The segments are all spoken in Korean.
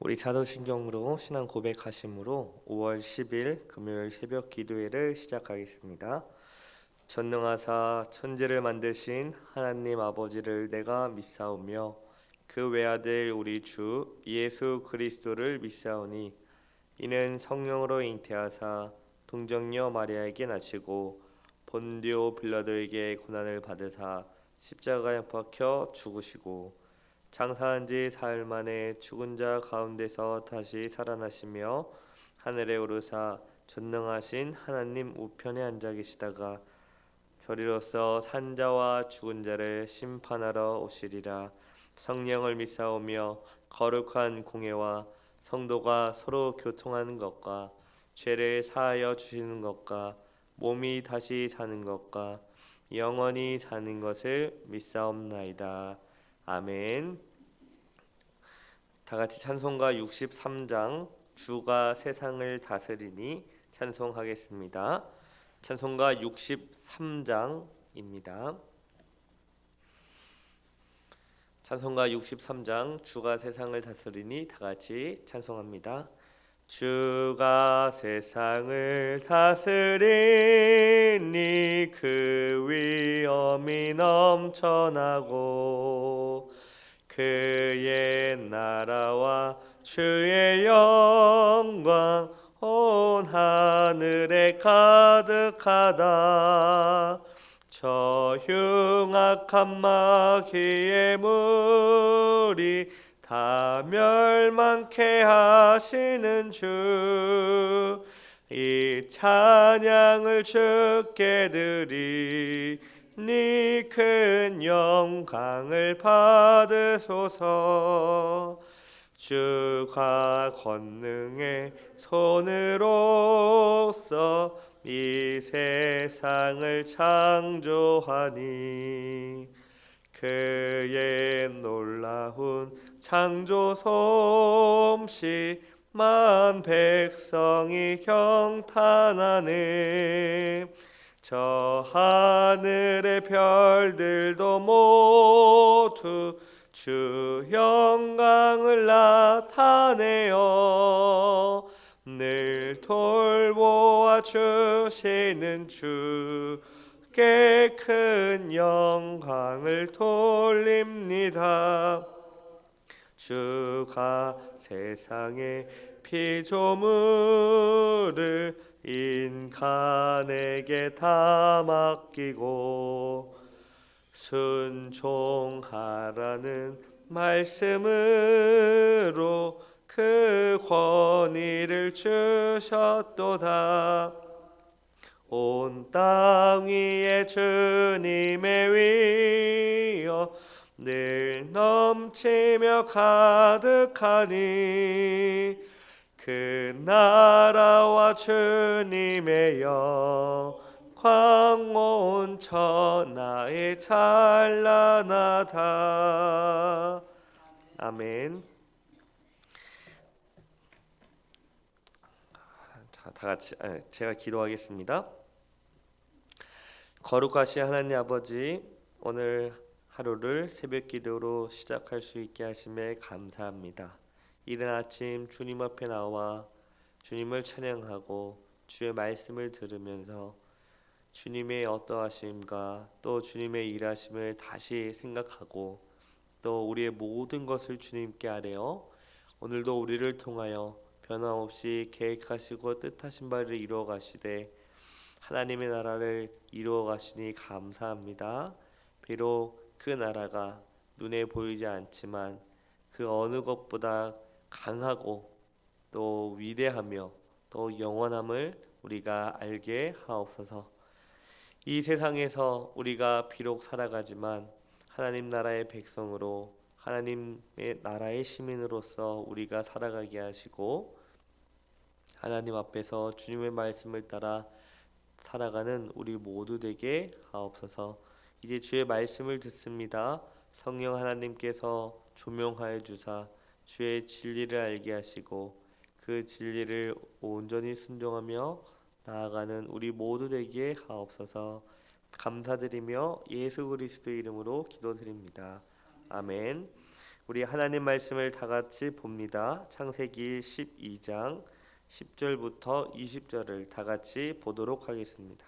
우리 사도신경으로 신앙 고백하심으로 5월 10일 금요일 새벽 기도회를 시작하겠습니다. 전능하사 천지를 만드신 하나님 아버지를 내가 믿사오며 그 외아들 우리 주 예수 그리스도를 믿사오니 이는 성령으로 잉태하사 동정녀 마리아에게 나시고 본디오 빌라도에게 고난을 받으사 십자가에 못 박혀 죽으시고 장사한 지 사흘 만에 죽은 자 가운데서 다시 살아나시며 하늘에 오르사 전능하신 하나님 우편에 앉아 계시다가 저리로서 산자와 죽은 자를 심판하러 오시리라. 성령을 믿사오며 거룩한 공예와 성도가 서로 교통하는 것과 죄를 사하여 주시는 것과 몸이 다시 사는 것과 영원히 사는 것을 믿사옵나이다. 아멘. 다 같이 찬송가 63장 주가 세상을 다스리니 찬송하겠습니다. 찬송가 63장입니다. 찬송가 63장 주가 세상을 다스리니 다 같이 찬송합니다. 주가 세상을 다스리니 그 위엄이 넘쳐나고 그의 나라와 주의 영광 온 하늘에 가득하다. 저 흉악한 마귀의 무리 다 멸망케 하시는 주, 이 찬양을 주께 드리니 큰 영광을 받으소서. 주가 권능의 손으로서 이 세상을 창조하니 그의 놀라운 창조 솜씨 만 백성이 경탄하네. 저 하늘의 별들도 모두 주 영광을 나타내어 늘 돌보아 주시는 주께 큰 영광을 돌립니다. 주가 세상의 피조물을 인간에게 다 맡기고 순종하라는 말씀으로 그 권위를 주셨도다. 온 땅 위에 주님의 위엄 늘 넘치며 가득하니 그 나라와 주님의 영광 온 천하에 찬란하다. 아멘. 자, 다 같이 제가 기도하겠습니다. 거룩하신 하나님 아버지, 오늘 하루를 새벽 기도로 시작할 수 있게 하심에 감사합니다. 이른 아침 주님 앞에 나와 주님을 찬양하고 주의 말씀을 들으면서 주님의 어떠하심과 또 주님의 일하심을 다시 생각하고 또 우리의 모든 것을 주님께 아뢰어 오늘도 우리를 통하여 변함없이 계획하시고 뜻하신 바를 이루어 가시되 하나님의 나라를 이루어 가시니 감사합니다. 비록 그 나라가 눈에 보이지 않지만 그 어느 것보다 강하고 또 위대하며 또 영원함을 우리가 알게 하옵소서. 이 세상에서 우리가 비록 살아가지만 하나님 나라의 백성으로 하나님의 나라의 시민으로서 우리가 살아가게 하시고 하나님 앞에서 주님의 말씀을 따라 살아가는 우리 모두 되게 하옵소서. 이제 주의 말씀을 듣습니다. 성령 하나님께서 조명하여 주사 주의 진리를 알게 하시고 그 진리를 온전히 순종하며 나아가는 우리 모두 되게 하옵소서. 감사드리며 예수 그리스도 이름으로 기도드립니다. 아멘. 우리 하나님 말씀을 다 같이 봅니다. 창세기 12장 10절부터 20절을 다 같이 보도록 하겠습니다.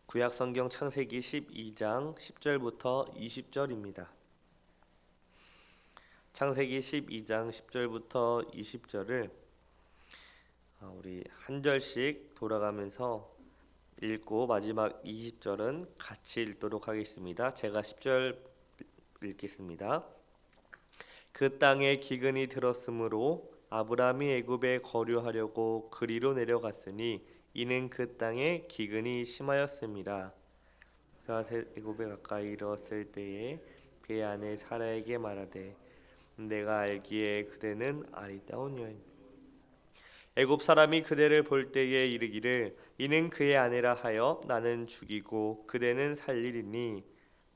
구약 성경 창세기 12장 10절부터 20절입니다. 창세기 12장 10절부터 20절을 우리 한 절씩 돌아가면서 읽고 마지막 20절은 같이 읽도록 하겠습니다. 제가 10절 읽겠습니다. 그 땅에 기근이 들었으므로 아브라함이 애굽에 거류하려고 그리로 내려갔으니 이는 그 땅에 기근이 심하였습니다. 그가 애굽에 가까이 이르렀을 때에 배 안에 사라에게 말하되 내가 알기에 그대는 아리따운 여인 애굽 사람이 그대를 볼 때에 이르기를 이는 그의 아내라 하여 나는 죽이고 그대는 살리리니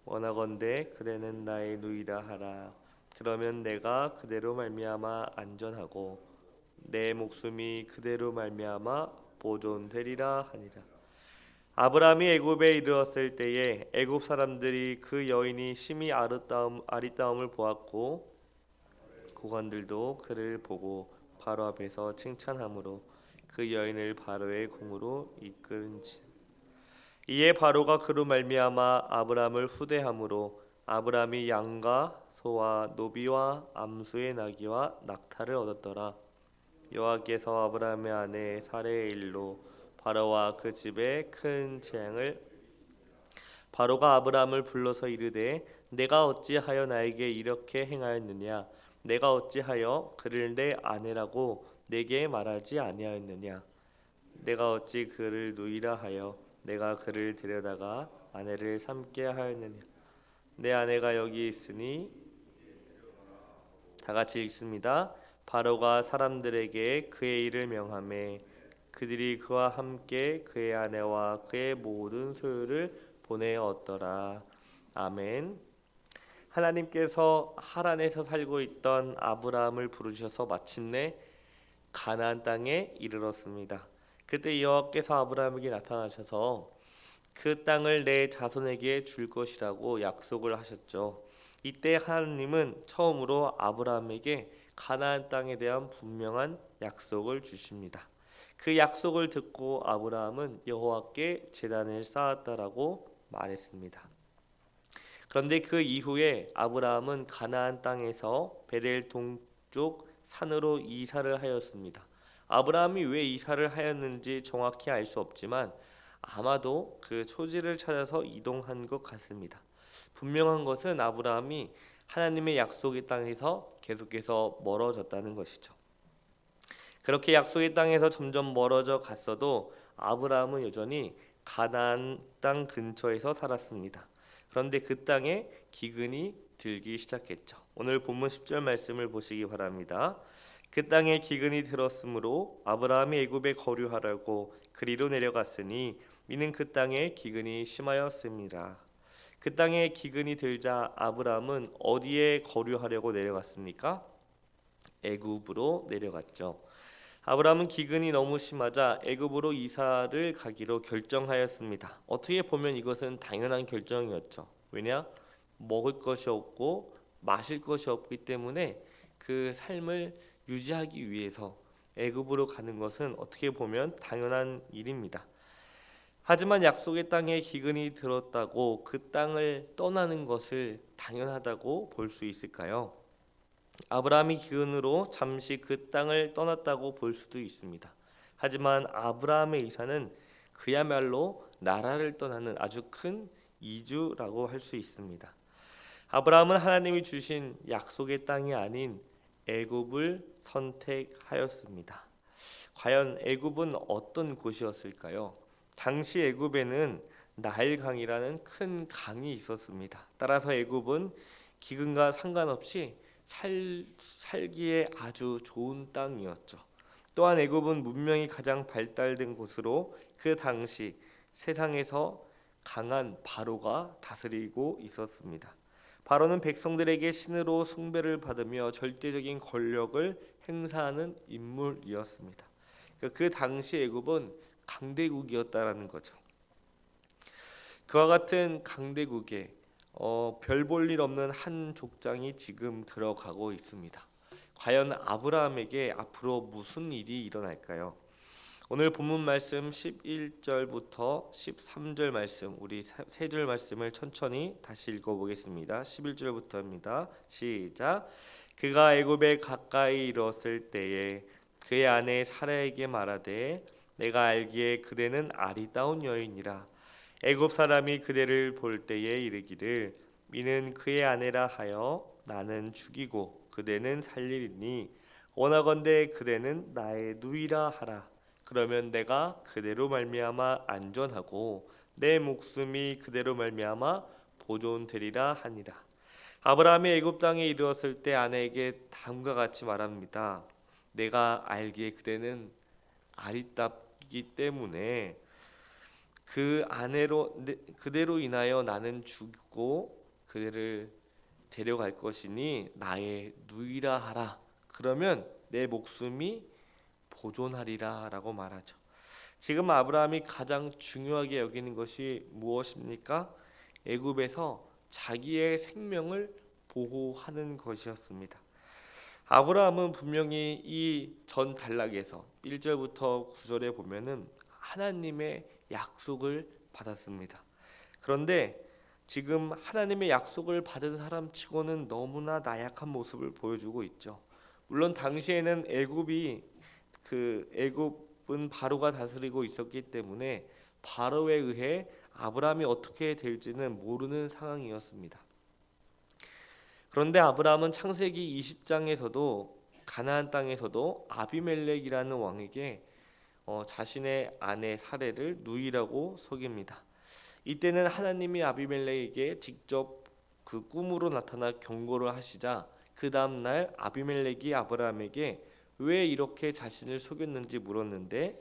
원하건대 그대는 나의 누이라 하라. 그러면 내가 그대로 말미암아 안전하고 내 목숨이 그대로 말미암아 보존되리라 하니라. 아브라함이 애굽에 이르렀을 때에 애굽 사람들이 그 여인이 심히 아리따움을 보았고 고관들도 그를 보고 바로 앞에서 칭찬함으로 그 여인을 바로의 궁으로 이끌은지 이에 바로가 그로 말미암아 아브라함을 후대함으로 아브라함이 양과 소와 노비와 암수의 나귀와 낙타를 얻었더라. 여호와께서 아브라함의 아내 사레의 일로 바로와 그 집에 큰 재앙을 바로가 아브라함을 불러서 이르되 내가 어찌하여 나에게 이렇게 행하였느냐 내가 어찌하여 그를 내 아내라고 내게 말하지 아니하였느냐 내가 어찌 그를 누이라 하여 내가 그를 데려다가 아내를 삼게 하였느냐 내 아내가 여기 있으니 다 같이 읽습니다. 바로가 사람들에게 그의 일을 명하매 그들이 그와 함께 그의 아내와 그의 모든 소유를 보내었더라. 아멘. 하나님께서 하란에서 살고 있던 아브라함을 부르셔서 마침내 가나안 땅에 이르렀습니다. 그때 여호와께서 아브라함에게 나타나셔서 그 땅을 내 자손에게 줄 것이라고 약속을 하셨죠. 이때 하나님은 처음으로 아브라함에게 가나안 땅에 대한 분명한 약속을 주십니다. 그 약속을 듣고 아브라함은 여호와께 제단을 쌓았다라고 말했습니다. 그런데 그 이후에 아브라함은 가나안 땅에서 베델 동쪽 산으로 이사를 하였습니다. 아브라함이 왜 이사를 하였는지 정확히 알 수 없지만 아마도 그 초지를 찾아서 이동한 것 같습니다. 분명한 것은 아브라함이 하나님의 약속의 땅에서 계속해서 멀어졌다는 것이죠. 그렇게 약속의 땅에서 점점 멀어져 갔어도 아브라함은 여전히 가나안 땅 근처에서 살았습니다. 그런데 그 땅에 기근이 들기 시작했죠. 오늘 본문 10절 말씀을 보시기 바랍니다. 그 땅에 기근이 들었으므로 아브라함이 애굽에 거류하려고 그리로 내려갔으니 이는 그 땅에 기근이 심하였습니다. 그 땅에 기근이 들자 아브라함은 어디에 거류하려고 내려갔습니까? 애굽으로 내려갔죠. 아브라함은 기근이 너무 심하자 애굽으로 이사를 가기로 결정하였습니다. 어떻게 보면 이것은 당연한 결정이었죠. 왜냐? 먹을 것이 없고 마실 것이 없기 때문에 그 삶을 유지하기 위해서 애굽으로 가는 것은 어떻게 보면 당연한 일입니다. 하지만 약속의 땅에 기근이 들었다고 그 땅을 떠나는 것을 당연하다고 볼 수 있을까요? 아브라함이 기근으로 잠시 그 땅을 떠났다고 볼 수도 있습니다. 하지만 아브라함의 이사는 그야말로 나라를 떠나는 아주 큰 이주라고 할 수 있습니다. 아브라함은 하나님이 주신 약속의 땅이 아닌 애굽을 선택하였습니다. 과연 애굽은 어떤 곳이었을까요? 당시 애굽에는 나일강이라는 큰 강이 있었습니다. 따라서 애굽은 기근과 상관없이 살기에 아주 좋은 땅이었죠. 또한 애굽은 문명이 가장 발달된 곳으로 그 당시 세상에서 강한 바로가 다스리고 있었습니다. 바로는 백성들에게 신으로 숭배를 받으며 절대적인 권력을 행사하는 인물이었습니다. 그 당시 애굽은 강대국이었다라는 거죠. 그와 같은 강대국에 별 볼 일 없는 한 족장이 지금 들어가고 있습니다. 과연 아브라함에게 앞으로 무슨 일이 일어날까요? 오늘 본문 말씀 11절부터 13절 말씀, 우리 세 줄 말씀을 천천히 다시 읽어보겠습니다. 11절부터입니다. 시작. 그가 애굽에 가까이 이르렀을 때에 그의 아내 사라에게 말하되 내가 알기에 그대는 아리따운 여인이라. 애굽 사람이 그대를 볼 때에 이르기를 이는 그의 아내라 하여 나는 죽이고 그대는 살리리니 원하건대 그대는 나의 누이라 하라. 그러면 내가 그대로 말미암아 안전하고 내 목숨이 그대로 말미암아 보존되리라 하니라. 아브라함이 애굽 땅에 이르렀을 때 아내에게 다음과 같이 말합니다. 내가 알기에 그대는 아리따기 때문에 그대로 인하여 나는 죽고 그대를 데려갈 것이니 나의 누이라 하라. 그러면 내 목숨이 보존하리라 라고 말하죠. 지금 아브라함이 가장 중요하게 여기는 것이 무엇입니까? 애굽에서 자기의 생명을 보호하는 것이었습니다. 아브라함은 분명히 이 전 단락에서 1절부터 9절에 보면은 하나님의 약속을 받았습니다. 그런데 지금 하나님의 약속을 받은 사람치고는 너무나 나약한 모습을 보여주고 있죠. 물론 당시에는 애굽은 바로가 다스리고 있었기 때문에 바로에 의해 아브라함이 어떻게 될지는 모르는 상황이었습니다. 그런데 아브라함은 창세기 20장에서도 가나안 땅에서도 아비멜렉이라는 왕에게 자신의 아내 사레를 누이라고 속입니다. 이때는 하나님이 아비멜렉에게 직접 그 꿈으로 나타나 경고를 하시자 그 다음 날 아비멜렉이 아브라함에게 왜 이렇게 자신을 속였는지 물었는데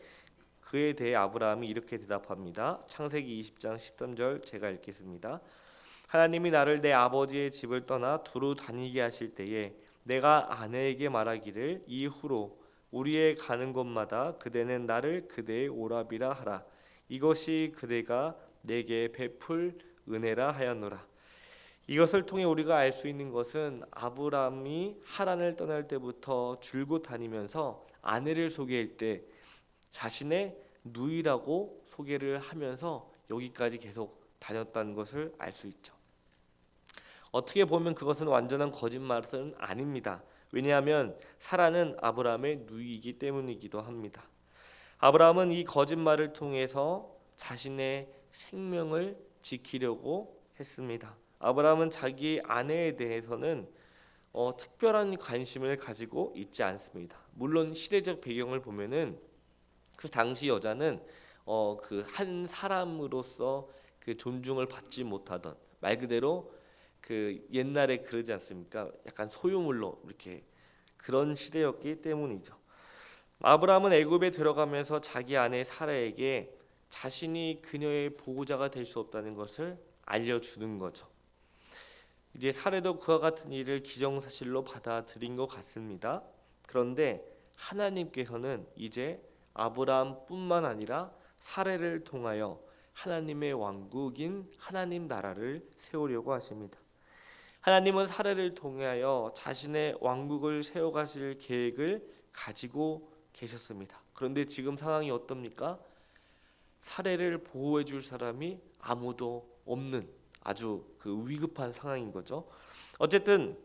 그에 대해 아브라함이 이렇게 대답합니다. 창세기 20장 13절 제가 읽겠습니다. 하나님이 나를 내 아버지의 집을 떠나 두루 다니게 하실 때에 내가 아내에게 말하기를 이후로 우리의 가는 곳마다 그대는 나를 그대의 오라비라 하라. 이것이 그대가 내게 베풀 은혜라 하였노라. 이것을 통해 우리가 알 수 있는 것은 아브라함이 하란을 떠날 때부터 줄곧 다니면서 아내를 소개할 때 자신의 누이라고 소개를 하면서 여기까지 계속 다녔다는 것을 알 수 있죠. 어떻게 보면 그것은 완전한 거짓말은 아닙니다. 왜냐하면 사라는 아브라함의 누이이기 때문이기도 합니다. 아브라함은 이 거짓말을 통해서 자신의 생명을 지키려고 했습니다. 아브라함은 자기 아내에 대해서는 특별한 관심을 가지고 있지 않습니다. 물론 시대적 배경을 보면은 그 당시 여자는 그 한 사람으로서 그 존중을 받지 못하던, 말 그대로 그 옛날에 그러지 않습니까? 약간 소유물로 이렇게 그런 시대였기 때문이죠. 아브라함은 애굽에 들어가면서 자기 아내 사라에게 자신이 그녀의 보호자가 될 수 없다는 것을 알려주는 거죠. 이제 사례도 그와 같은 일을 기정사실로 받아들인 것 같습니다. 그런데 하나님께서는 이제 아브라함뿐만 아니라 사례를 통하여 하나님의 왕국인 하나님 나라를 세우려고 하십니다. 하나님은 사례를 통하여 자신의 왕국을 세워가실 계획을 가지고 계셨습니다. 그런데 지금 상황이 어떻습니까? 사례를 보호해 줄 사람이 아무도 없는 아주 그 위급한 상황인 거죠. 어쨌든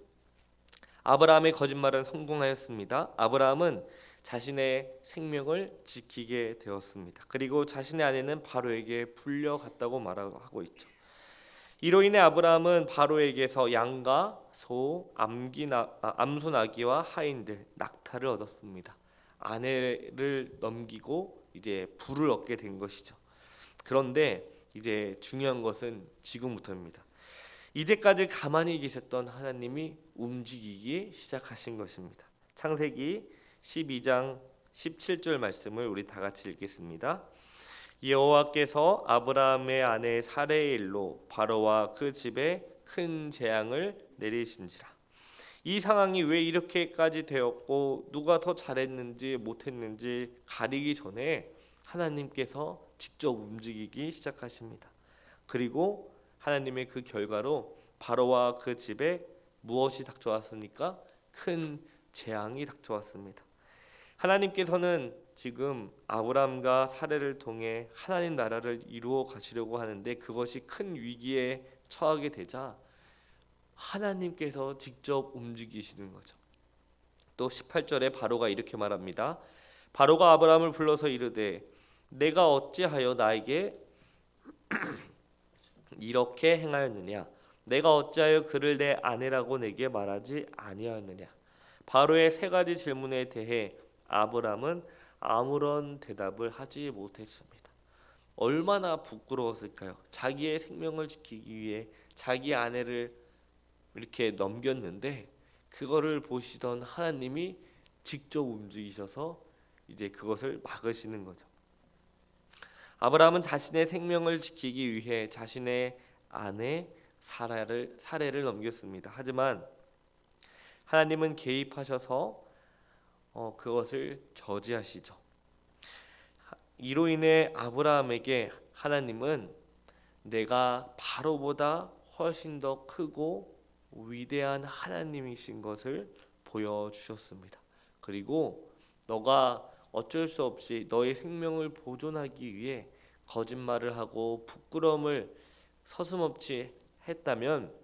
아브라함의 거짓말은 성공하였습니다. 아브라함은 자신의 생명을 지키게 되었습니다. 그리고 자신의 아내는 바로에게 불려갔다고 말하고 있죠. 이로 인해 아브라함은 바로에게서 양과 소, 암소 나귀와 하인들, 낙타를 얻었습니다. 아내를 넘기고 이제 부를 얻게 된 것이죠. 그런데 이제 중요한 것은 지금부터입니다. 이제까지 가만히 계셨던 하나님이 움직이기 시작하신 것입니다. 창세기 12장 17절 말씀을 우리 다 같이 읽겠습니다. 여호와께서 아브라함의 아내 사레의 일로 바로와 그 집에 큰 재앙을 내리신지라. 이 상황이 왜 이렇게까지 되었고 누가 더 잘했는지 못했는지 가리기 전에 하나님께서 직접 움직이기 시작하십니다. 그리고 하나님의 그 결과로 바로와 그 집에 무엇이 닥쳐왔습니까? 큰 재앙이 닥쳐왔습니다. 하나님께서는 지금 아브라함과 사례를 통해 하나님 나라를 이루어 가시려고 하는데 그것이 큰 위기에 처하게 되자 하나님께서 직접 움직이시는 거죠. 또 18절에 바로가 이렇게 말합니다. 바로가 아브라함을 불러서 이르되 내가 어찌하여 나에게 이렇게 행하였느냐? 내가 어찌하여 그를 내 아내라고 내게 말하지 아니하였느냐? 바로의 세 가지 질문에 대해 아브라함은 아무런 대답을 하지 못했습니다. 얼마나 부끄러웠을까요? 자기의 생명을 지키기 위해 자기 아내를 이렇게 넘겼는데 그거를 보시던 하나님이 직접 움직이셔서 이제 그것을 막으시는 거죠. 아브라함은 자신의 생명을 지키기 위해 자신의 아내 사례를 넘겼습니다. 하지만 하나님은 개입하셔서 그것을 저지하시죠. 이로 인해 아브라함에게 하나님은 내가 바로보다 훨씬 더 크고 위대한 하나님이신 것을 보여주셨습니다. 그리고 너가 어쩔 수 없이 너의 생명을 보존하기 위해 거짓말을 하고 부끄러움을 서슴없이 했다면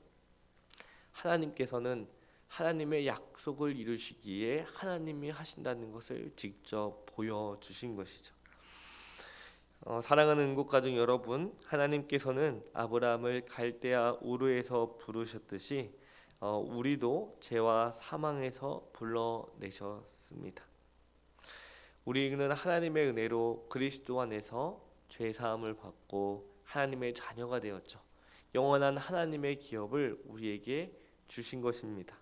하나님께서는 하나님의 약속을 이루시기에 하나님이 하신다는 것을 직접 보여주신 것이죠. 사랑하는 응국가족 여러분, 하나님께서는 아브라함을 갈대아 우르에서 부르셨듯이 우리도 죄와 사망에서 불러내셨습니다. 우리는 하나님의 은혜로 그리스도 안에서 죄 사함을 받고 하나님의 자녀가 되었죠. 영원한 하나님의 기업을 우리에게 주신 것입니다.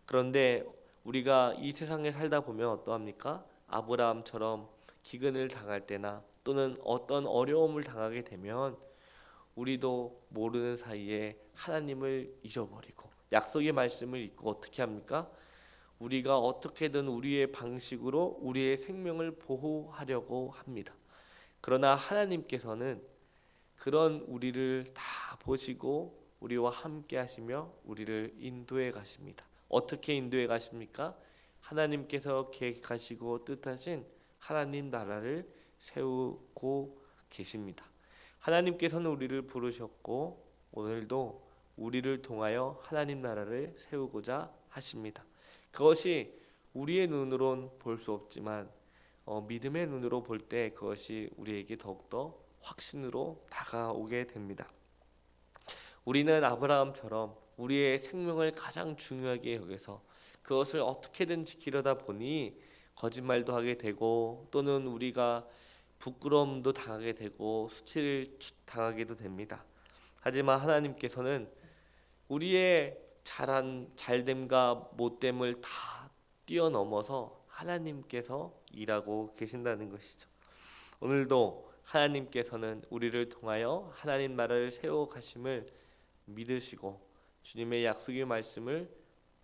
그런데 우리가 이 세상에 살다 보면 어떠합니까? 아브라함처럼 기근을 당할 때나 또는 어떤 어려움을 당하게 되면 우리도 모르는 사이에 하나님을 잊어버리고 약속의 말씀을 잊고 어떻게 합니까? 우리가 어떻게든 우리의 방식으로 우리의 생명을 보호하려고 합니다. 그러나 하나님께서는 그런 우리를 다 보시고 우리와 함께 하시며 우리를 인도해 가십니다. 어떻게 인도해 가십니까? 하나님께서 계획하시고 뜻하신 하나님 나라를 세우고 계십니다. 하나님께서는 우리를 부르셨고 오늘도 우리를 통하여 하나님 나라를 세우고자 하십니다. 그것이 우리의 눈으론 볼 수 없지만 믿음의 눈으로 볼 때 그것이 우리에게 더욱더 확신으로 다가오게 됩니다. 우리는 아브라함처럼 우리의 생명을 가장 중요하게 여겨서 그것을 어떻게든 지키려다 보니 거짓말도 하게 되고 또는 우리가 부끄러움도 당하게 되고 수치를 당하게도 됩니다. 하지만 하나님께서는 우리의 잘됨과 못됨을 다 뛰어넘어서 하나님께서 일하고 계신다는 것이죠. 오늘도 하나님께서는 우리를 통하여 하나님 나라를 세워 가심을 믿으시고 주님의 약속의 말씀을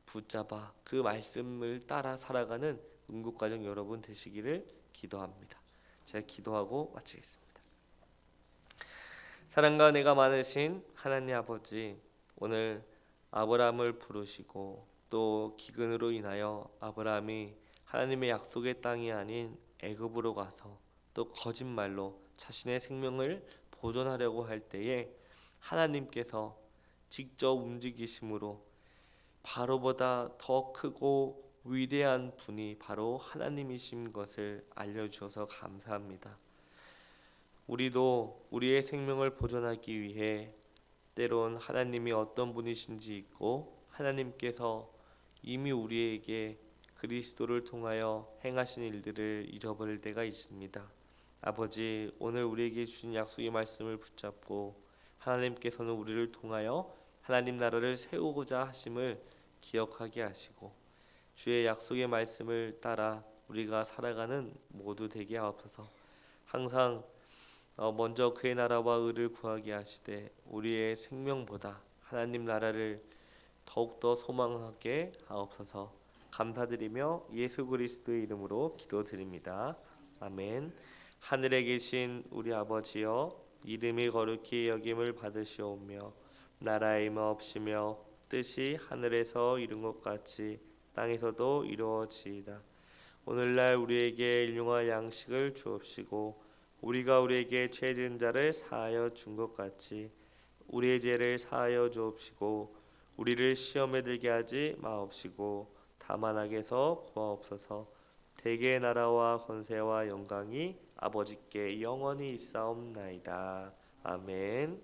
붙잡아 그 말씀을 따라 살아가는 응국가정 여러분 되시기를 기도합니다. 제가 기도하고 마치겠습니다. 사랑과 은혜가 많으신 하나님 아버지, 오늘 아브라함을 부르시고 또 기근으로 인하여 아브라함이 하나님의 약속의 땅이 아닌 애굽으로 가서 또 거짓말로 자신의 생명을 보존하려고 할 때에 하나님께서 직접 움직이심으로 바로보다 더 크고 위대한 분이 바로 하나님이신 것을 알려주셔서 감사합니다. 우리도 우리의 생명을 보존하기 위해 때론 하나님이 어떤 분이신지 잊고 하나님께서 이미 우리에게 그리스도를 통하여 행하신 일들을 잊어버릴 때가 있습니다. 아버지, 오늘 우리에게 주신 약속의 말씀을 붙잡고 하나님께서는 우리를 통하여 하나님 나라를 세우고자 하심을 기억하게 하시고 주의 약속의 말씀을 따라 우리가 살아가는 모두 되게 하옵소서. 항상 먼저 그의 나라와 의를 구하게 하시되 우리의 생명보다 하나님 나라를 더욱더 소망하게 하옵소서. 감사드리며 예수 그리스도의 이름으로 기도드립니다. 아멘. 하늘에 계신 우리 아버지여, 이름이 거룩히 여김을 받으시오며 나라의 임하옵시며 뜻이 하늘에서 이룬 것 같이 땅에서도 이루어지이다. 오늘날 우리에게 일용할 양식을 주옵시고 우리가 우리에게 죄 지은 자를 사하여 준 것 같이 우리의 죄를 사하여 주옵시고 우리를 시험에 들게 하지 마옵시고 다만 악에서 구하옵소서. 대개의 나라와 권세와 영광이 아버지께 영원히 있사옵나이다. 아멘.